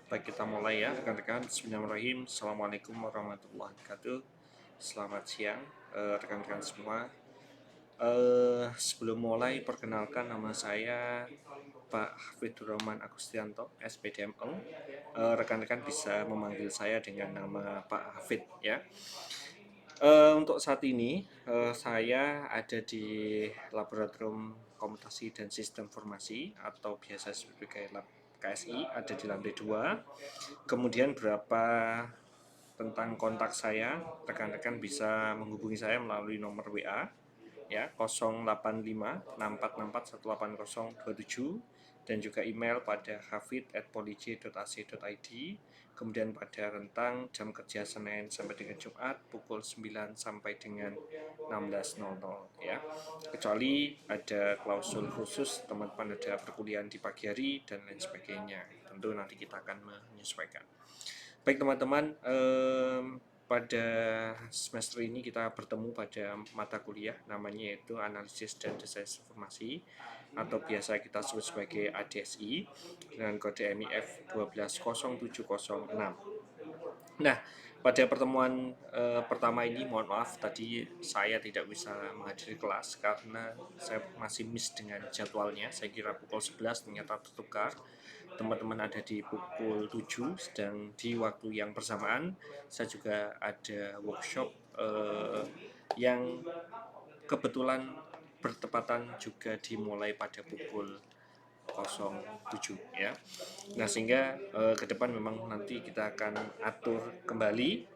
Baik, kita mulai ya rekan-rekan. Bismillahirrahmanirrahim. Assalamualaikum warahmatullahi wabarakatuh. Selamat siang rekan-rekan semua. Sebelum mulai, perkenalkan nama saya Pak Hafidhur Rahman Agustianto, SPDML. Rekan-rekan bisa memanggil saya dengan nama Pak Hafid ya. Untuk saat ini saya ada di Laboratorium Komputasi dan Sistem Informasi atau biasa sebagai Lab KSI, ada di lantai 2. Kemudian berapa tentang kontak saya, rekan-rekan bisa menghubungi saya melalui nomor WA ya 08564641827 dan juga email pada hafid@polij.ac.id. Kemudian pada rentang jam kerja Senin sampai dengan Jumat pukul 9 sampai dengan 16.00 ya. Kecuali ada klausul khusus teman-teman ada perkuliahan di pagi hari dan lain sebagainya. Tentu nanti kita akan menyesuaikan. Baik teman-teman, pada semester ini kita bertemu pada mata kuliah namanya yaitu Analisis dan Desain Informasi atau biasa kita sebut sebagai ADSI dengan kode MIF 120706. Nah, pada pertemuan pertama ini mohon maaf tadi saya tidak bisa menghadiri kelas karena saya masih miss dengan jadwalnya. Saya kira pukul 11 ternyata tertukar. Teman-teman ada di pukul 7 sedang di waktu yang bersamaan. Saya juga ada workshop yang kebetulan bertepatan juga dimulai pada pukul 07 ya. Nah, sehingga ke depan memang nanti kita akan atur kembali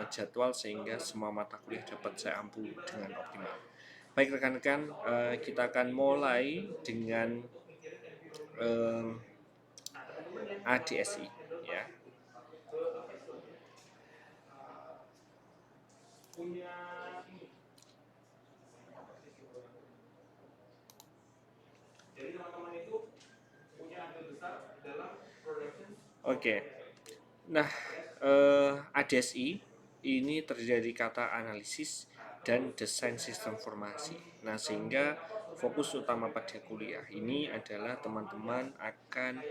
jadwal sehingga semua mata kuliah dapat saya ampu dengan optimal. Baik rekan-rekan, kita akan mulai dengan ADSI ya. Oke. Nah, ADSI ini terdiri dari kata analisis dan desain sistem informasi. Nah, sehingga fokus utama pada kuliah ini adalah teman-teman akan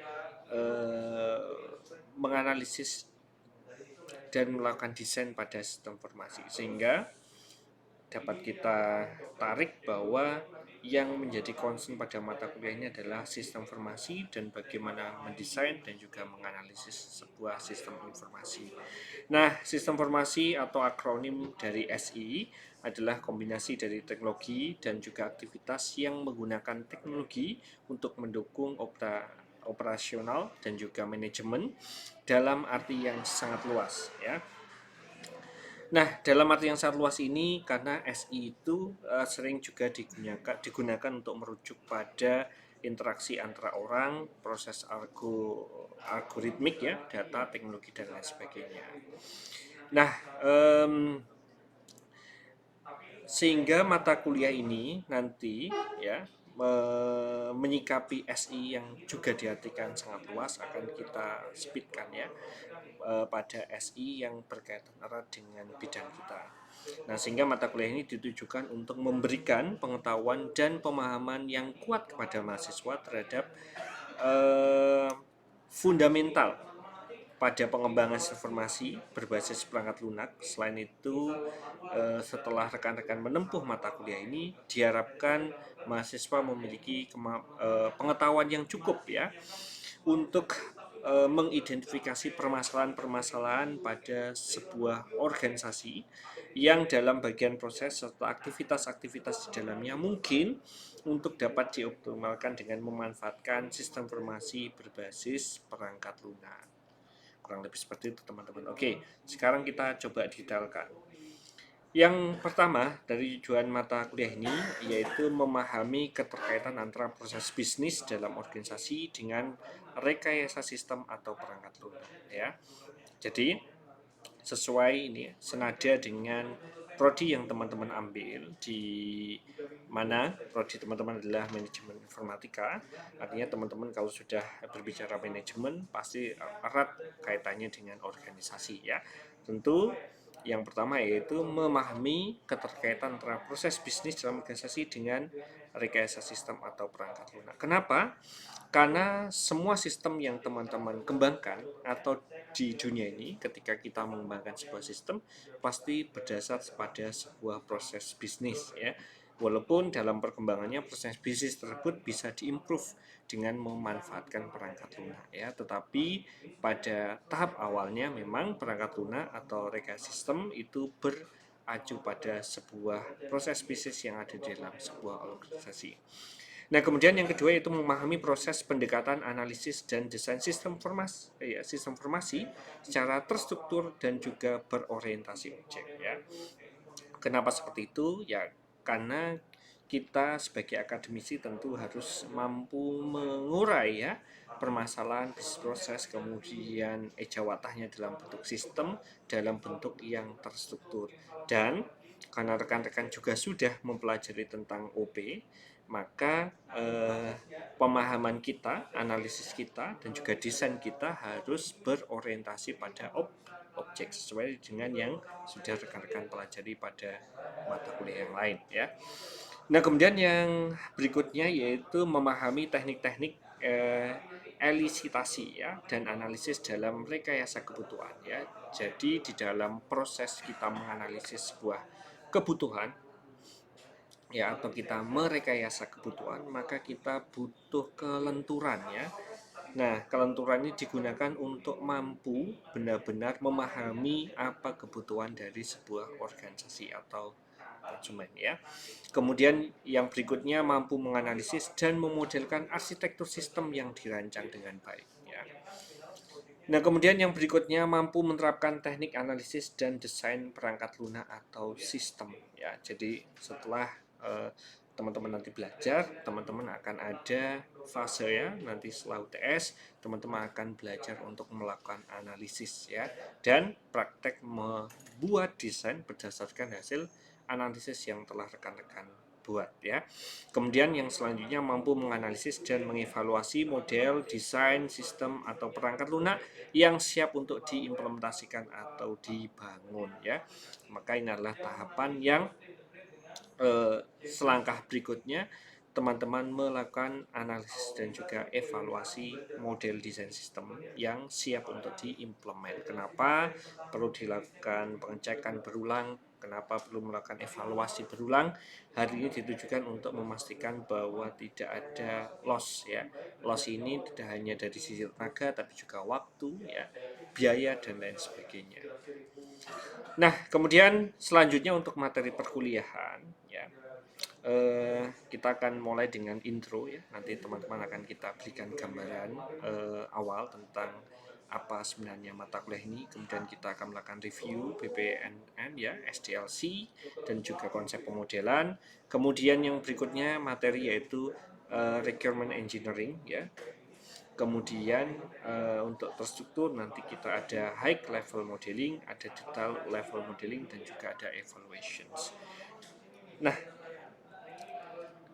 menganalisis dan melakukan desain pada sistem informasi, sehingga dapat kita tarik bahwa yang menjadi concern pada mata kuliah ini adalah sistem informasi dan bagaimana mendesain dan juga menganalisis sebuah sistem informasi. Nah, sistem informasi atau akronim dari SI adalah kombinasi dari teknologi dan juga aktivitas yang menggunakan teknologi untuk mendukung operasional dan juga manajemen dalam arti yang sangat luas ya. Nah, dalam arti yang sangat luas ini karena SI itu sering juga digunakan untuk merujuk pada interaksi antara orang, proses algoritmik ya, data, teknologi dan lain sebagainya. Nah, sehingga mata kuliah ini nanti ya menyikapi SI yang juga diartikan sangat luas akan kita speedkan ya pada SI yang berkaitan erat dengan bidang kita. Nah, sehingga mata kuliah ini ditujukan untuk memberikan pengetahuan dan pemahaman yang kuat kepada mahasiswa terhadap fundamental pada pengembangan informasi berbasis perangkat lunak. Selain itu, setelah rekan-rekan menempuh mata kuliah ini, diharapkan mahasiswa memiliki pengetahuan yang cukup ya untuk mengidentifikasi permasalahan-permasalahan pada sebuah organisasi yang dalam bagian proses serta aktivitas-aktivitas di dalamnya mungkin untuk dapat dioptimalkan dengan memanfaatkan sistem informasi berbasis perangkat lunak. Kurang lebih seperti itu teman-teman. Oke, sekarang kita coba detailkan. Yang pertama dari tujuan mata kuliah ini yaitu memahami keterkaitan antara proses bisnis dalam organisasi dengan rekayasa sistem atau perangkat lunak ya. Jadi sesuai ini senada dengan prodi yang teman-teman ambil, di mana prodi teman-teman adalah manajemen informatika. Artinya teman-teman kalau sudah berbicara manajemen pasti erat kaitannya dengan organisasi ya. Tentu Yang pertama yaitu memahami keterkaitan antara proses bisnis dalam organisasi dengan rekayasa sistem atau perangkat lunak. Kenapa? Karena semua sistem yang teman-teman kembangkan atau di dunia ini ketika kita mengembangkan sebuah sistem pasti berdasar pada sebuah proses bisnis ya. Walaupun dalam perkembangannya proses bisnis tersebut bisa diimprove dengan memanfaatkan perangkat lunak ya, tetapi pada tahap awalnya memang perangkat lunak atau rekayasa sistem itu beracu pada sebuah proses bisnis yang ada di dalam sebuah organisasi. Nah, kemudian yang kedua yaitu memahami proses pendekatan analisis dan desain sistem informasi secara terstruktur dan juga berorientasi objek ya. Kenapa seperti itu? Ya, karena kita sebagai akademisi tentu harus mampu mengurai ya permasalahan bisnis proses, kemudian ejawatahnya dalam bentuk sistem, dalam bentuk yang terstruktur. Dan karena rekan-rekan juga sudah mempelajari tentang OP, maka pemahaman kita, analisis kita, dan juga desain kita harus berorientasi pada objek sesuai dengan yang sudah rekan-rekan pelajari pada mata kuliah yang lain ya. Nah, kemudian yang berikutnya yaitu memahami teknik-teknik elisitasi ya dan analisis dalam rekayasa kebutuhan ya. Jadi di dalam proses kita menganalisis sebuah kebutuhan ya atau kita merekayasa kebutuhan, maka kita butuh kelenturan ya. Nah, kelenturan ini digunakan untuk mampu benar-benar memahami apa kebutuhan dari sebuah organisasi atau konsumen ya. Kemudian yang berikutnya mampu menganalisis dan memodelkan arsitektur sistem yang dirancang dengan baik ya. Nah, kemudian yang berikutnya mampu menerapkan teknik analisis dan desain perangkat lunak atau sistem ya. Jadi setelah teman-teman nanti belajar, teman-teman akan ada fase ya, nanti setelah UTS teman-teman akan belajar untuk melakukan analisis ya dan praktek membuat desain berdasarkan hasil analisis yang telah rekan-rekan buat ya. Kemudian yang selanjutnya mampu menganalisis dan mengevaluasi model, desain, sistem atau perangkat lunak yang siap untuk diimplementasikan atau dibangun ya. Maka ini adalah tahapan yang selangkah berikutnya teman-teman melakukan analisis dan juga evaluasi model desain sistem yang siap untuk diimplement. Kenapa perlu dilakukan pengecekan berulang? Kenapa perlu melakukan evaluasi berulang? Hal ini ditujukan untuk memastikan bahwa tidak ada loss ya. Loss ini tidak hanya dari sisi tenaga tapi juga waktu ya, biaya dan lain sebagainya. Nah, kemudian selanjutnya untuk materi perkuliahan ya. Kita akan mulai dengan intro ya. Nanti teman-teman akan kita berikan gambaran awal tentang apa sebenarnya mata kuliah ini. Kemudian kita akan melakukan review BPNN ya, SDLC dan juga konsep pemodelan. Kemudian yang berikutnya materi yaitu requirement engineering ya. Kemudian untuk terstruktur nanti kita ada high level modeling, ada detail level modeling dan juga ada evaluations. Nah,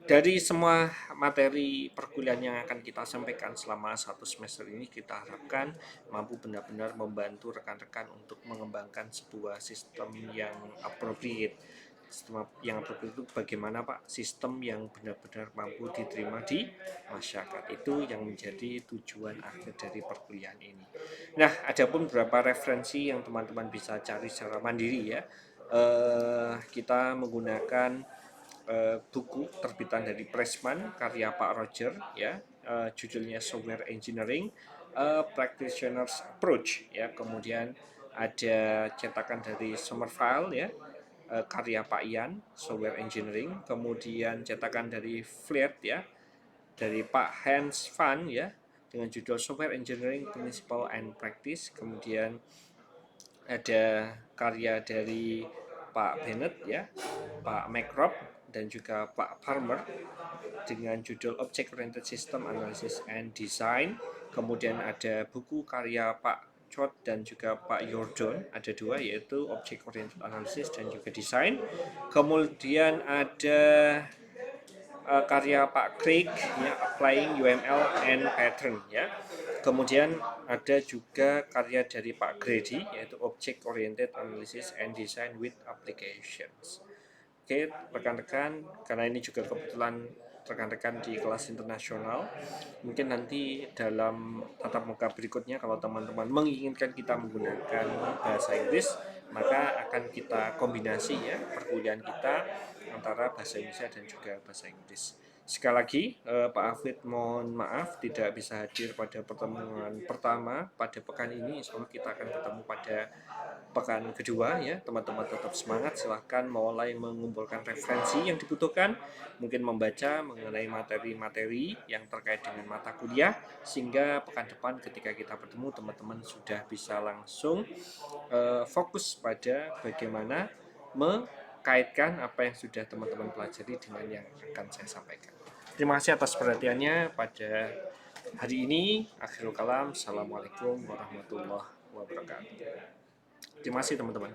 dari semua materi perkuliahan yang akan kita sampaikan selama satu semester ini, kita harapkan mampu benar-benar membantu rekan-rekan untuk mengembangkan sebuah sistem yang appropriate. Sistem yang appropriate itu bagaimana Pak? Sistem yang benar-benar mampu diterima di masyarakat. Itu yang menjadi tujuan akhir dari perkuliahan ini. Nah, ada pun beberapa referensi yang teman-teman bisa cari secara mandiri ya. Kita menggunakan buku terbitan dari Pressman karya Pak Roger ya, judulnya Software Engineering Practitioner's Approach ya. Kemudian ada cetakan dari Somerville ya, karya Pak Ian Software Engineering. Kemudian cetakan dari Flirt ya, dari Pak Hans Van ya, dengan judul Software Engineering Principle and Practice. Kemudian ada karya dari Pak Bennett ya, Pak McRobb dan juga Pak Farmer dengan judul Object Oriented System Analysis and Design. Kemudian ada buku karya Pak Chod dan juga Pak Yordon, ada dua yaitu Object Oriented Analysis dan juga Design. Kemudian ada karya Pak Craig ya, Applying UML and Pattern ya. Kemudian ada juga karya dari Pak Grady yaitu Object Oriented Analysis and Design with Applications. Oke, rekan-rekan, karena ini juga kebetulan rekan-rekan di kelas internasional, mungkin nanti dalam tatap muka berikutnya kalau teman-teman menginginkan kita menggunakan bahasa Inggris, maka akan kita kombinasi ya perkuliahan kita antara bahasa Indonesia dan juga bahasa Inggris. Sekali lagi, Pak Afid mohon maaf tidak bisa hadir pada pertemuan pertama pada pekan ini. Insya Allah kita akan bertemu pada pekan kedua ya. Teman-teman tetap semangat, silahkan mulai mengumpulkan referensi yang dibutuhkan, mungkin membaca mengenai materi-materi yang terkait dengan mata kuliah, sehingga pekan depan ketika kita bertemu teman-teman sudah bisa langsung fokus pada bagaimana kaitkan apa yang sudah teman-teman pelajari dengan yang akan saya sampaikan. Terima kasih atas perhatiannya pada hari ini. Akhirul kalam. Assalamualaikum warahmatullahi wabarakatuh. Terima kasih teman-teman.